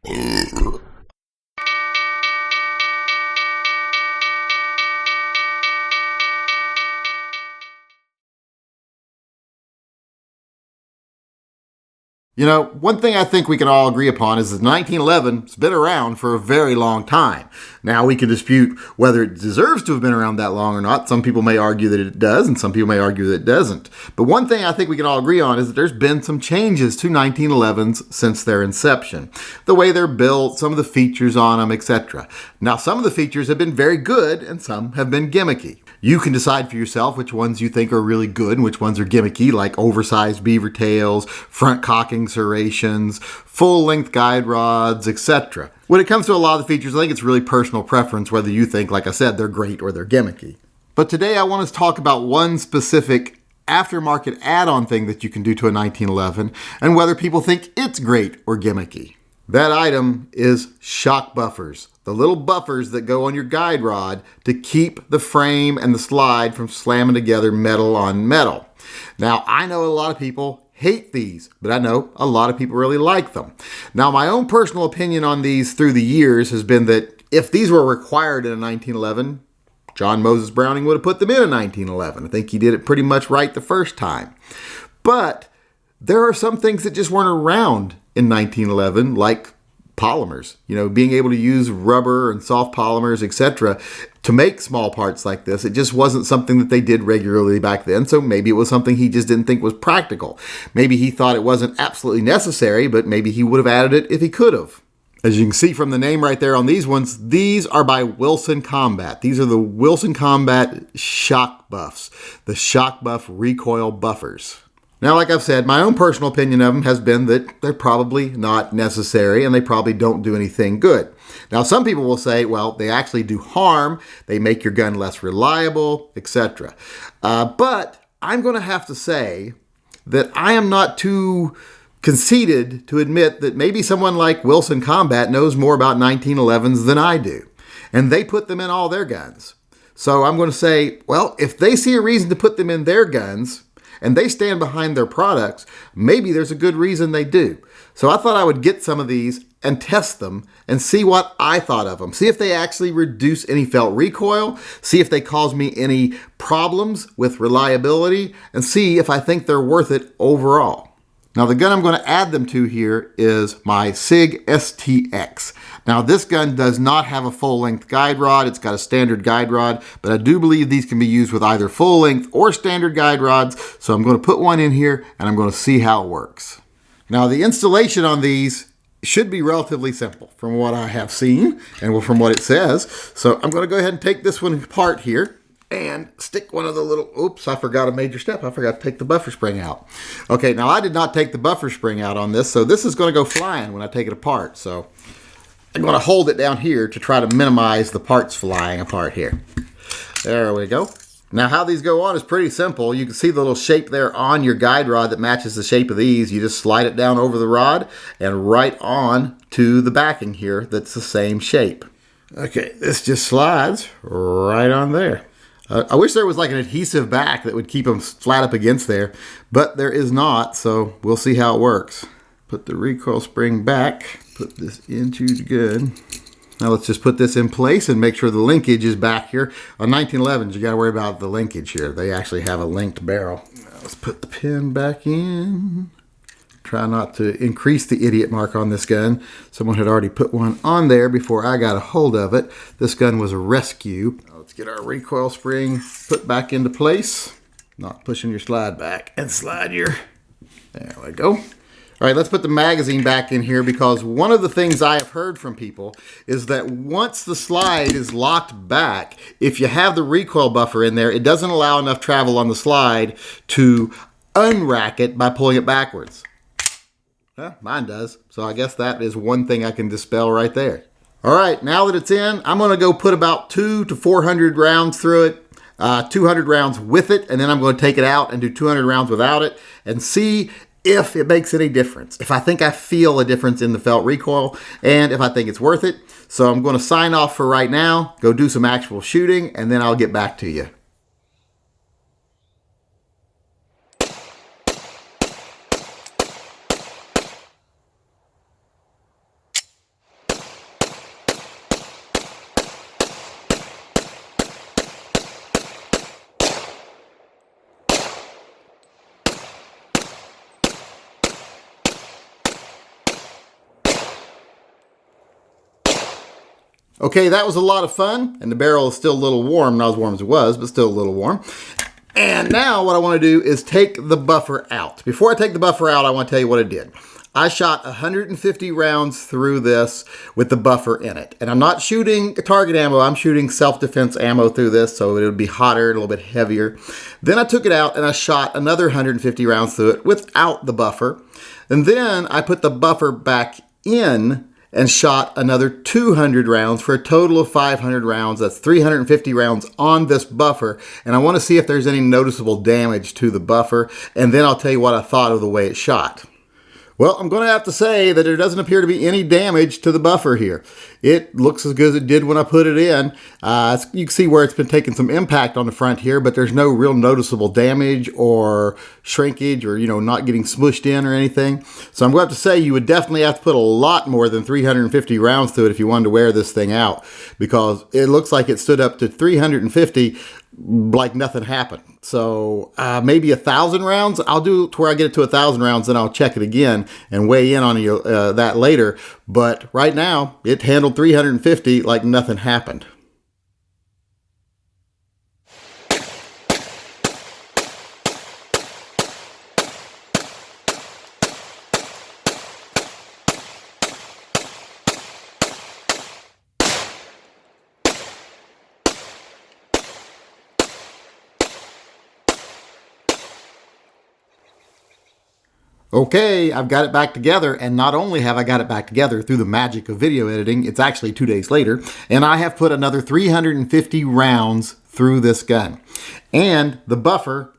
You know, one thing I think we can all agree upon is that 1911 has been around for a very long time. Now, we can dispute whether it deserves to have been around that long or not. Some people may argue that it does, and some people may argue that it doesn't. But one thing I think we can all agree on is that there's been some changes to 1911s since their inception. The way they're built, some of the features on them, etc. Now, some of the features have been very good, and some have been gimmicky. You can decide for yourself which ones you think are really good and which ones are gimmicky, like oversized beaver tails, front cocking serrations, full-length guide rods, etc. When it comes to a lot of the features, I think it's really personal preference whether you think, like I said, they're great or they're gimmicky. But today I want to talk about one specific aftermarket add-on thing that you can do to a 1911 and whether people think it's great or gimmicky. That item is shock buffers, the little buffers that go on your guide rod to keep the frame and the slide from slamming together metal on metal. Now, I know a lot of people hate these, but I know a lot of people really like them. Now, my own personal opinion on these through the years has been that if these were required in a 1911, John Moses Browning would have put them in a 1911. I think he did it pretty much right the first time. But there are some things that just weren't around in 1911, like polymers, being able to use rubber and soft polymers, etc., to make small parts like this. It just wasn't something that they did regularly back then, so maybe it was something he just didn't think was practical. Maybe he thought it wasn't absolutely necessary, but maybe he would have added it if he could have. As you can see from the name right there on these ones, these are by Wilson Combat. These are the Wilson Combat SHOK-BUFFs, the SHOK-BUFF Recoil Buffers. Now, like I've said, my own personal opinion of them has been that they're probably not necessary and they probably don't do anything good. Now, some people will say, well, they actually do harm, they make your gun less reliable, etc. But I'm going to have to say that I am not too conceited to admit that maybe someone like Wilson Combat knows more about 1911s than I do. And they put them in all their guns. So I'm going to say, well, if they see a reason to put them in their guns, and they stand behind their products, maybe there's a good reason they do. So I thought I would get some of these and test them and see what I thought of them. See if they actually reduce any felt recoil, see if they cause me any problems with reliability, and see if I think they're worth it overall. Now, the gun I'm going to add them to here is my SIG STX. Now, this gun does not have a full-length guide rod. It's got a standard guide rod, but I do believe these can be used with either full-length or standard guide rods. So I'm going to put one in here, and I'm going to see how it works. Now, the installation on these should be relatively simple from what I have seen and from what it says. So I'm going to go ahead and take this one apart here and stick one of the little, oops, I forgot a major step. I forgot to take the buffer spring out. Okay, now I did not take the buffer spring out on this, so this is going to go flying when I take it apart. So I'm going to hold it down here to try to minimize the parts flying apart here. There we go. Now, how these go on is pretty simple. You can see the little shape there on your guide rod that matches the shape of these. You just slide it down over the rod and right on to the backing here that's the same shape. Okay, this just slides right on there. I wish there was like an adhesive back that would keep them flat up against there, but there is not, so we'll see how it works. Put the recoil spring back, put this into the gun. Now let's just put this in place and make sure the linkage is back here. On 1911s, you got to worry about the linkage here. They actually have a linked barrel. Now let's put the pin back in. Try not to increase the idiot mark on this gun. Someone had already put one on there before I got a hold of it. This gun was a rescue. Let's get our recoil spring put back into place. Not pushing your slide back. And slide your... There we go. All right, let's put the magazine back in here because one of the things I have heard from people is that once the slide is locked back, if you have the recoil buffer in there, it doesn't allow enough travel on the slide to unrack it by pulling it backwards. Mine does. So I guess that is one thing I can dispel right there. All right, now that it's in, I'm going to go put about 200 to 400 rounds through it, 200 rounds with it, and then I'm going to take it out and do 200 rounds without it and see if it makes any difference. If I think I feel a difference in the felt recoil and if I think it's worth it. So I'm going to sign off for right now, go do some actual shooting, and then I'll get back to you. Okay, that was a lot of fun, and the barrel is still a little warm, not as warm as it was, but still a little warm. And now what I want to do is take the buffer out. Before I take the buffer out, I want to tell you what I did. I shot 150 rounds through this with the buffer in it. And I'm not shooting target ammo, I'm shooting self-defense ammo through this, so it would be hotter, a little bit heavier. Then I took it out and I shot another 150 rounds through it without the buffer. And then I put the buffer back in and shot another 200 rounds for a total of 500 rounds. That's 350 rounds on this buffer. And I want to see if there's any noticeable damage to the buffer. And then I'll tell you what I thought of the way it shot. Well, I'm going to have to say that there doesn't appear to be any damage to the buffer here. It looks as good as it did when I put it in. You can see where it's been taking some impact on the front here, but there's no real noticeable damage or shrinkage or, not getting smushed in or anything. So I'm going to have to say you would definitely have to put a lot more than 350 rounds through it if you wanted to wear this thing out, because it looks like it stood up to 350 like nothing happened. So maybe 1,000 rounds. I'll do to where I get it to 1,000 rounds, then I'll check it again and weigh in on that later. But right now, it handled 350 like nothing happened. Okay, I've got it back together, and not only have I got it back together through the magic of video editing, it's actually 2 days later, and I have put another 350 rounds through this gun. And the buffer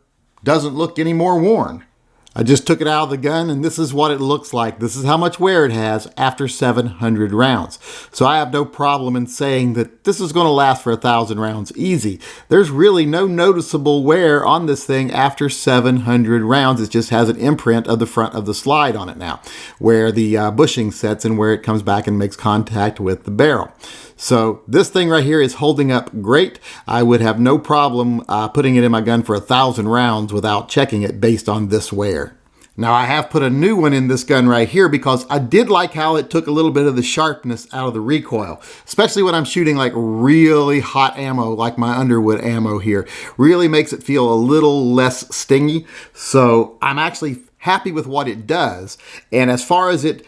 doesn't look any more worn. I just took it out of the gun, and this is what it looks like. This is how much wear it has after 700 rounds. So I have no problem in saying that this is going to last for 1,000 rounds easy. There's really no noticeable wear on this thing after 700 rounds. It just has an imprint of the front of the slide on it now, where the bushing sets and where it comes back and makes contact with the barrel. So this thing right here is holding up great. I would have no problem putting it in my gun for 1,000 rounds without checking it based on this wear. Now I have put a new one in this gun right here because I did like how it took a little bit of the sharpness out of the recoil, especially when I'm shooting like really hot ammo, like my Underwood ammo here. Really makes it feel a little less stingy. So I'm actually happy with what it does. And as far as it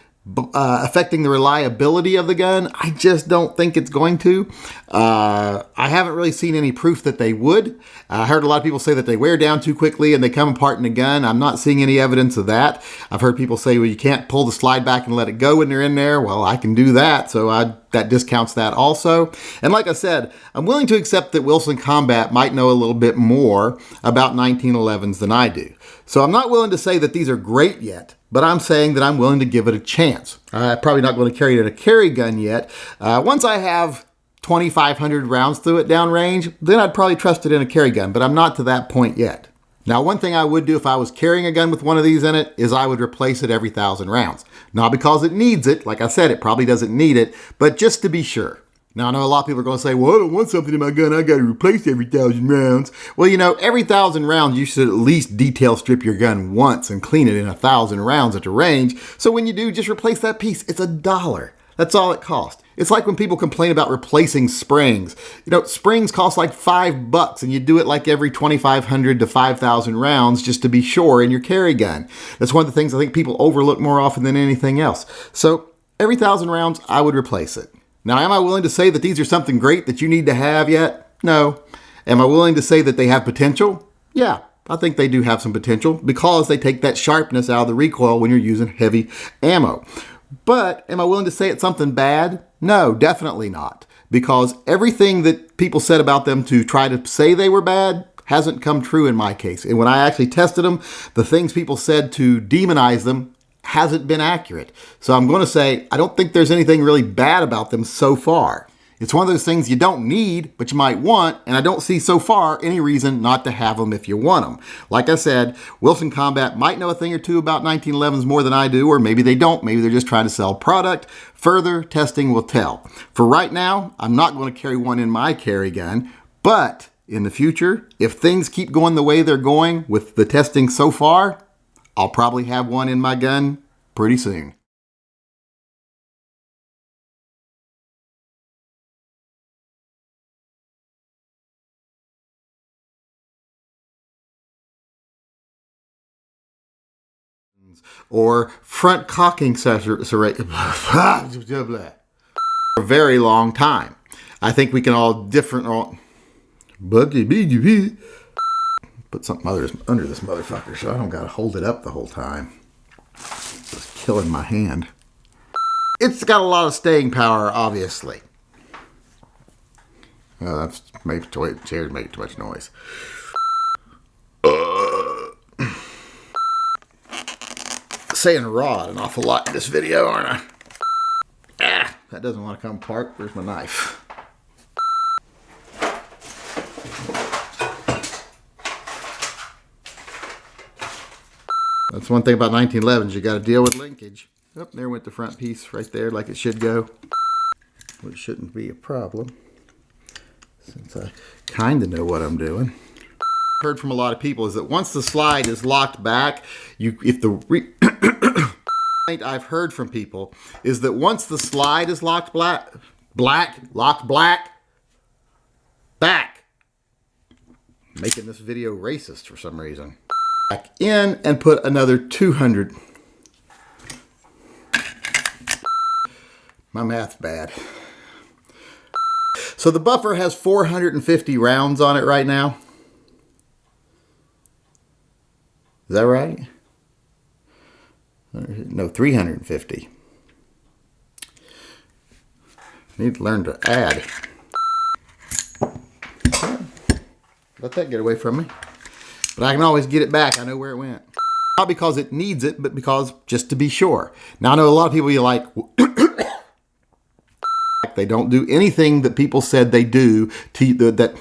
affecting the reliability of the gun, I just don't think it's going to. I haven't really seen any proof that they would. I heard a lot of people say that they wear down too quickly and they come apart in the gun. I'm not seeing any evidence of that. I've heard people say, well, you can't pull the slide back and let it go when they're in there. Well, I can do that, so that discounts that also. And like I said, I'm willing to accept that Wilson Combat might know a little bit more about 1911s than I do. So I'm not willing to say that these are great yet, but I'm saying that I'm willing to give it a chance. I'm probably not going to carry it in a carry gun yet. Once I have 2,500 rounds through it downrange, then I'd probably trust it in a carry gun, but I'm not to that point yet. Now, one thing I would do if I was carrying a gun with one of these in it is I would replace it every 1,000 rounds. Not because it needs it. Like I said, it probably doesn't need it, but just to be sure. Now, I know a lot of people are going to say, well, I don't want something in my gun I got to replace every 1,000 rounds. Well, every 1,000 rounds, you should at least detail strip your gun once and clean it in 1,000 rounds at the range. So when you do, just replace that piece. It's $1. That's all it costs. It's like when people complain about replacing springs. Springs cost like $5, and you do it like every 2,500 to 5,000 rounds just to be sure in your carry gun. That's one of the things I think people overlook more often than anything else. So every 1,000 rounds, I would replace it. Now, am I willing to say that these are something great that you need to have yet? No. Am I willing to say that they have potential? Yeah, I think they do have some potential because they take that sharpness out of the recoil when you're using heavy ammo. But am I willing to say it's something bad? No, definitely not. Because everything that people said about them to try to say they were bad hasn't come true in my case. And when I actually tested them, the things people said to demonize them hasn't been accurate. So I'm going to say I don't think there's anything really bad about them so far. It's one of those things you don't need, but you might want, and I don't see so far any reason not to have them if you want them. Like I said, Wilson Combat might know a thing or two about 1911s more than I do, or maybe they don't. Maybe they're just trying to sell product. Further testing will tell. For right now, I'm not going to carry one in my carry gun, but in the future, if things keep going the way they're going with the testing so far, I'll probably have one in my gun pretty soon. or front cocking for a very long time. I think we can all put something under this motherfucker so I don't gotta hold it up the whole time. It's killing my hand. It's got a lot of staying power, obviously. That's chairs make too much noise. Saying rod an awful lot in this video, aren't I? That doesn't want to come apart. Where's my knife? That's one thing about 1911s. You got to deal with linkage. Oh, there went the front piece right there like it should go. Which shouldn't be a problem, since I kind of know what I'm doing. Heard from a lot of people is that once the slide is locked back, I've heard from people is that once the slide is locked back, making this video racist for some reason, back in and put another 200. My math's bad. So the buffer has 450 rounds on it right now. Is that right? No, 350. Need to learn to add. Let that get away from me. But I can always get it back. I know where it went. Not because it needs it, but because just to be sure. Now I know a lot of people you like they don't do anything that people said they do to that.